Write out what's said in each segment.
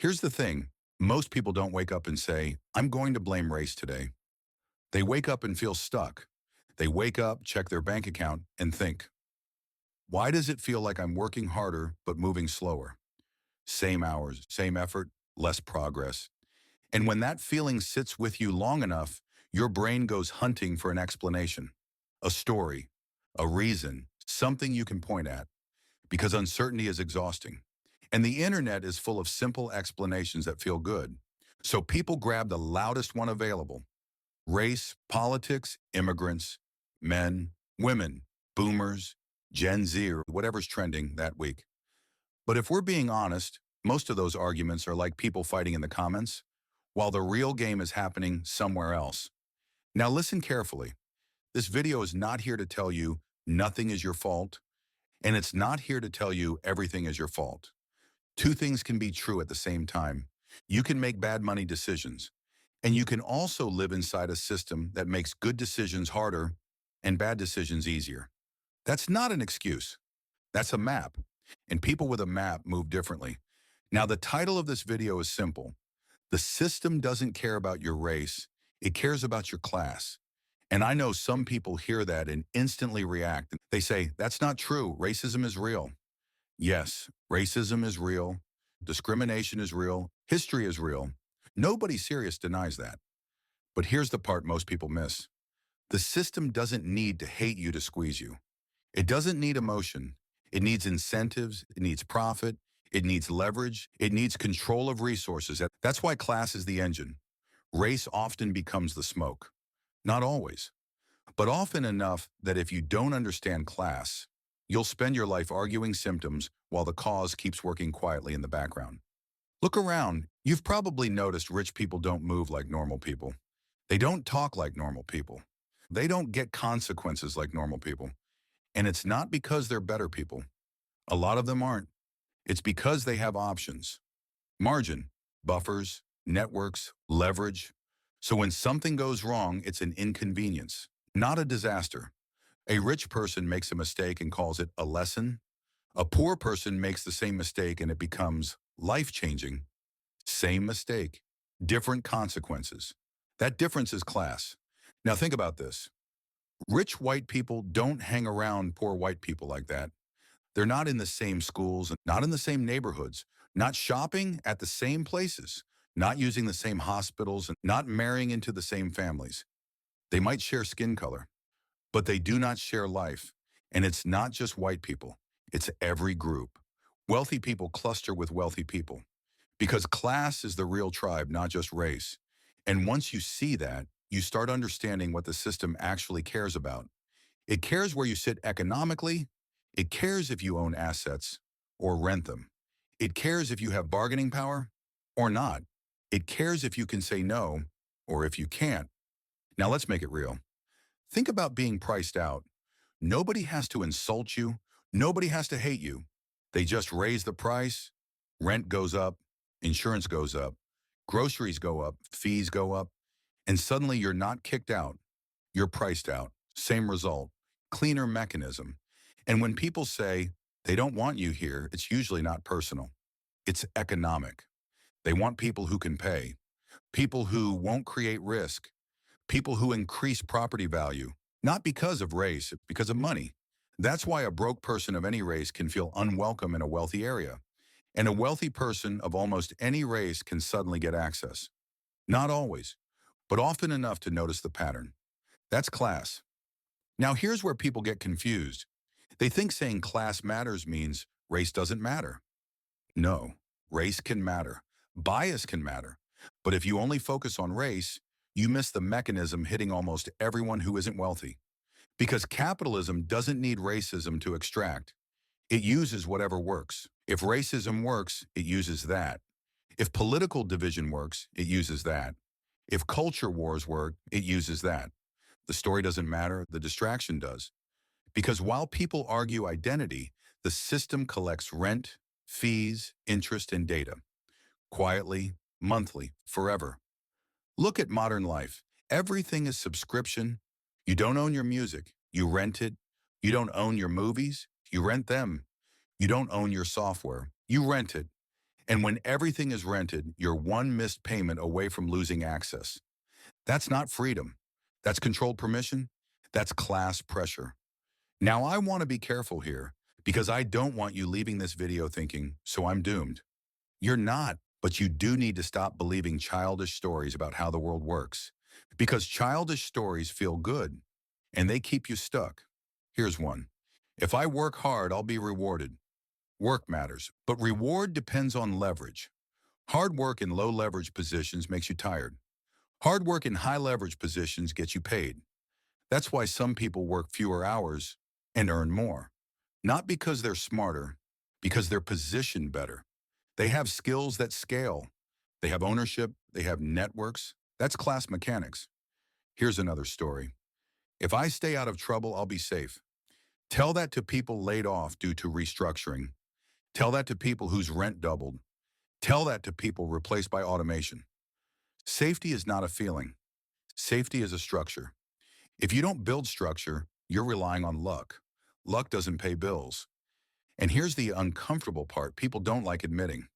Here's the thing. Most people don't wake up and say, I'm going to blame race today. They wake up and feel stuck. They wake up, check their bank account, and think, why does it feel like I'm working harder but moving slower? Same hours, same effort, less progress. And when that feeling sits with you long enough, your brain goes hunting for an explanation, a story, a reason, something you can point at, because uncertainty is exhausting. And the internet is full of simple explanations that feel good. So people grab the loudest one available. Race, politics, immigrants, men, women, boomers, Gen Z, or whatever's trending that week. But if we're being honest, most of those arguments are like people fighting in the comments, while the real game is happening somewhere else. Now listen carefully. This video is not here to tell you nothing is your fault, and it's not here to tell you everything is your fault. Two things can be true at the same time. You can make bad money decisions, and you can also live inside a system that makes good decisions harder and bad decisions easier. That's not an excuse. That's a map, and people with a map move differently. Now, the title of this video is simple. The system doesn't care about your race. It cares about your class. And I know some people hear that and instantly react. They say, that's not true. Racism is real. Yes, racism is real. Discrimination is real. History is real. Nobody serious denies that. But here's the part most people miss. The system doesn't need to hate you to squeeze you. It doesn't need emotion. It needs incentives. It needs profit. It needs leverage. It needs control of resources. That's why class is the engine. Race often becomes the smoke. Not always, but often enough that if you don't understand class, you'll spend your life arguing symptoms while the cause keeps working quietly in the background. Look around. You've probably noticed rich people don't move like normal people. They don't talk like normal people. They don't get consequences like normal people. And it's not because they're better people. A lot of them aren't. It's because they have options. Margin, buffers, networks, leverage. So when something goes wrong, it's an inconvenience, not a disaster. A rich person makes a mistake and calls it a lesson. A poor person makes the same mistake and it becomes life-changing. Same mistake, different consequences. That difference is class. Now think about this. Rich white people don't hang around poor white people like that. They're not in the same schools, not in the same neighborhoods, not shopping at the same places, not using the same hospitals, and not marrying into the same families. They might share skin color, but they do not share life. And it's not just white people. It's every group. Wealthy people cluster with wealthy people because class is the real tribe, not just race. And once you see that, you start understanding what the system actually cares about. It cares where you sit economically. It cares if you own assets or rent them. It cares if you have bargaining power or not. It cares if you can say no or if you can't. Now let's make it real. Think about being priced out. Nobody has to insult you. Nobody has to hate you. They just raise the price. Rent goes up. Insurance goes up. Groceries go up. Fees go up. And suddenly you're not kicked out. You're priced out. Same result. Cleaner mechanism. And when people say they don't want you here, it's usually not personal. It's economic. They want people who can pay, people who won't create risk, people who increase property value, not because of race, because of money. That's why a broke person of any race can feel unwelcome in a wealthy area. And a wealthy person of almost any race can suddenly get access. Not always, but often enough to notice the pattern. That's class. Now here's where people get confused. They think saying class matters means race doesn't matter. No, race can matter. Bias can matter. But if you only focus on race, you miss the mechanism hitting almost everyone who isn't wealthy. Because capitalism doesn't need racism to extract. It uses whatever works. If racism works, it uses that. If political division works, it uses that. If culture wars work, it uses that. The story doesn't matter, the distraction does. Because while people argue identity, the system collects rent, fees, interest, and data. Quietly, monthly, forever. Look at modern life. Everything is subscription. You don't own your music. You rent it. You don't own your movies. You rent them. You don't own your software. You rent it. And when everything is rented, you're one missed payment away from losing access. That's not freedom. That's controlled permission. That's class pressure. Now, I want to be careful here because I don't want you leaving this video thinking, so I'm doomed. You're not, but you do need to stop believing childish stories about how the world works. Because childish stories feel good, and they keep you stuck. Here's one. If I work hard, I'll be rewarded. Work matters, but reward depends on leverage. Hard work in low leverage positions makes you tired. Hard work in high leverage positions gets you paid. That's why some people work fewer hours and earn more. Not because they're smarter, because they're positioned better. They have skills that scale. They have ownership. They have networks. That's class mechanics. Here's another story. If I stay out of trouble, I'll be safe. Tell that to people laid off due to restructuring. Tell that to people whose rent doubled. Tell that to people replaced by automation. Safety is not a feeling. Safety is a structure. If you don't build structure, you're relying on luck. Luck doesn't pay bills. And here's the uncomfortable part people don't like admitting.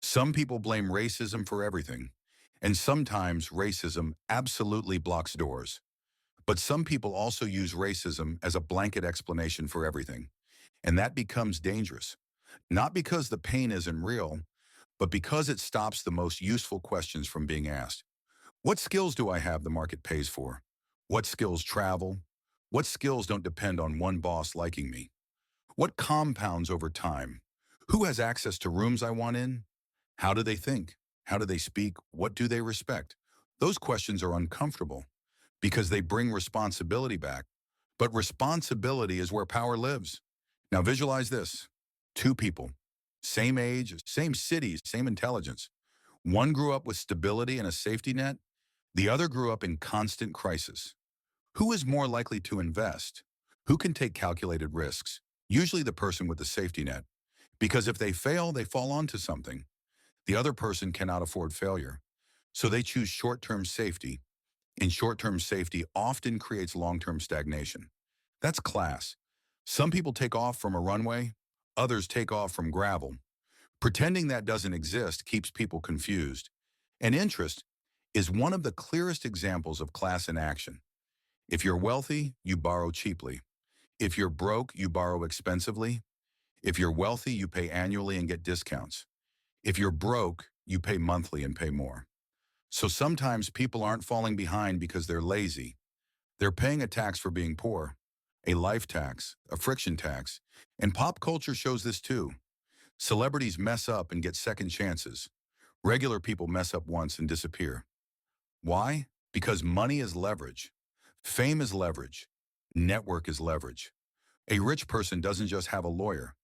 Some people blame racism for everything. And sometimes racism absolutely blocks doors. But some people also use racism as a blanket explanation for everything. And that becomes dangerous. Not because the pain isn't real, but because it stops the most useful questions from being asked. What skills do I have the market pays for? What skills travel? What skills don't depend on one boss liking me? What compounds over time? Who has access to rooms I want in? How do they think? How do they speak? What do they respect? Those questions are uncomfortable because they bring responsibility back. But responsibility is where power lives. Now visualize this. Two people, same age, same cities, same intelligence. One grew up with stability and a safety net. The other grew up in constant crisis. Who is more likely to invest? Who can take calculated risks? Usually the person with the safety net. Because if they fail, they fall onto something. The other person cannot afford failure. So they choose short-term safety. And short-term safety often creates long-term stagnation. That's class. Some people take off from a runway. Others take off from gravel. Pretending that doesn't exist keeps people confused. And interest is one of the clearest examples of class in action. If you're wealthy, you borrow cheaply. If you're broke, you borrow expensively. If you're wealthy, you pay annually and get discounts. If you're broke, you pay monthly and pay more. So sometimes people aren't falling behind because they're lazy. They're paying a tax for being poor, a life tax, a friction tax. And pop culture shows this too. Celebrities mess up and get second chances. Regular people mess up once and disappear. Why? Because money is leverage. Fame is leverage. Network is leverage. A rich person doesn't just have a lawyer.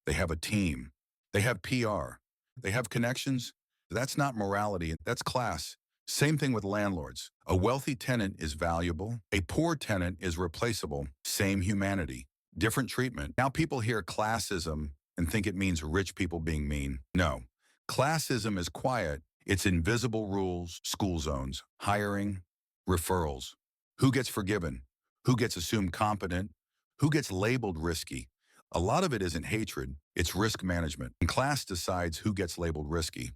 They have a team. They have PR. They have connections. That's not morality. That's class. Same thing with landlords. A wealthy tenant is valuable. A poor tenant is replaceable. Same humanity. Different treatment. Now people hear classism and think it means rich people being mean. No. Classism is quiet. It's invisible rules, school zones, hiring, referrals. Who gets forgiven? Who gets assumed competent? Who gets labeled risky? A lot of it isn't hatred, it's risk management. And class decides who gets labeled risky.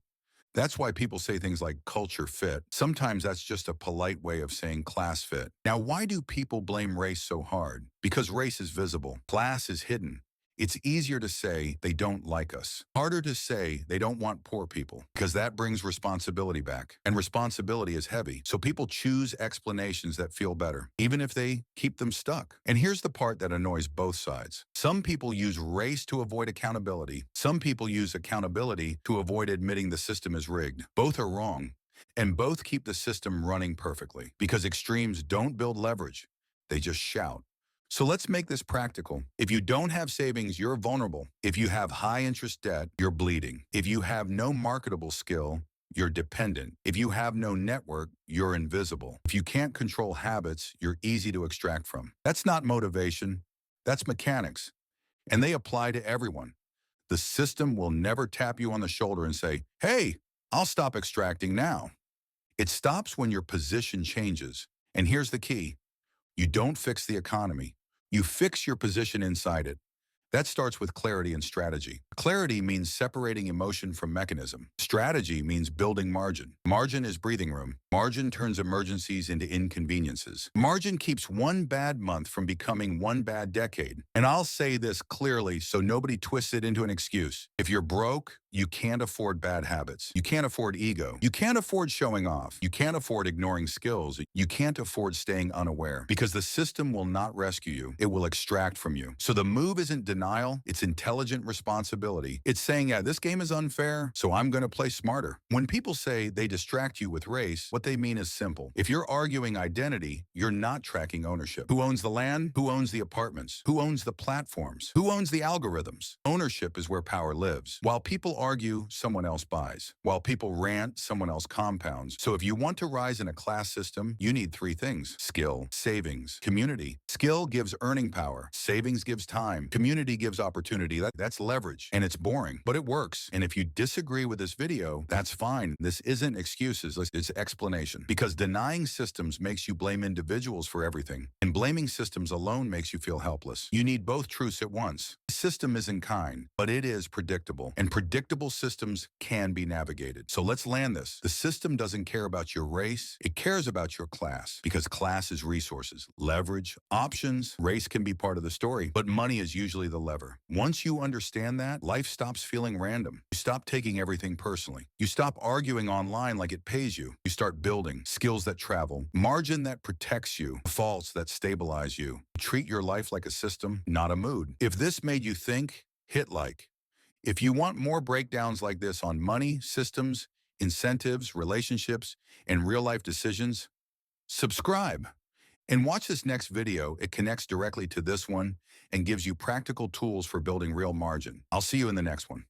That's why people say things like culture fit. Sometimes that's just a polite way of saying class fit. Now, why do people blame race so hard? Because race is visible. Class is hidden. It's easier to say they don't like us. Harder to say they don't want poor people because that brings responsibility back. And responsibility is heavy. So people choose explanations that feel better, even if they keep them stuck. And here's the part that annoys both sides. Some people use race to avoid accountability. Some people use accountability to avoid admitting the system is rigged. Both are wrong. And both keep the system running perfectly because extremes don't build leverage. They just shout. So let's make this practical. If you don't have savings, you're vulnerable. If you have high interest debt, you're bleeding. If you have no marketable skill, you're dependent. If you have no network, you're invisible. If you can't control habits, you're easy to extract from. That's not motivation. That's mechanics. And they apply to everyone. The system will never tap you on the shoulder and say, hey, I'll stop extracting now. It stops when your position changes. And here's the key. You don't fix the economy. You fix your position inside it. That starts with clarity and strategy. Clarity means separating emotion from mechanism. Strategy means building margin. Margin is breathing room. Margin turns emergencies into inconveniences. Margin keeps one bad month from becoming one bad decade. And I'll say this clearly so nobody twists it into an excuse. If you're broke, you can't afford bad habits. You can't afford ego. You can't afford showing off. You can't afford ignoring skills. You can't afford staying unaware because the system will not rescue you. It will extract from you. So the move isn't denial. It's intelligent responsibility. It's saying, yeah, this game is unfair, so I'm going to play smarter. When people say they distract you with race, what they mean is simple. If you're arguing identity, you're not tracking ownership. Who owns the land? Who owns the apartments? Who owns the platforms? Who owns the algorithms? Ownership is where power lives. While people argue, someone else buys. While people rant, someone else compounds. So if you want to rise in a class system, you need three things: skill, savings, community. Skill gives earning power. Savings gives time. Community gives opportunity. That's leverage. And it's boring, but it works. And if you disagree with this video, that's fine. This isn't excuses, it's explanation. Because denying systems makes you blame individuals for everything. And blaming systems alone makes you feel helpless. You need both truths at once. The system isn't kind, but it is predictable. And predictable systems can be navigated. So let's land this. The system doesn't care about your race. It cares about your class, because class is resources, leverage, options. Race can be part of the story, but money is usually the lever. Once you understand that, life stops feeling random. You stop taking everything personally. You stop arguing online like it pays you. You start building skills that travel, margin that protects you, faults that stabilize you. Treat your life like a system, not a mood. If this made you think, hit like. If you want more breakdowns like this on money, systems, incentives, relationships, and real-life decisions, subscribe. And watch this next video. It connects directly to this one and gives you practical tools for building real margin. I'll see you in the next one.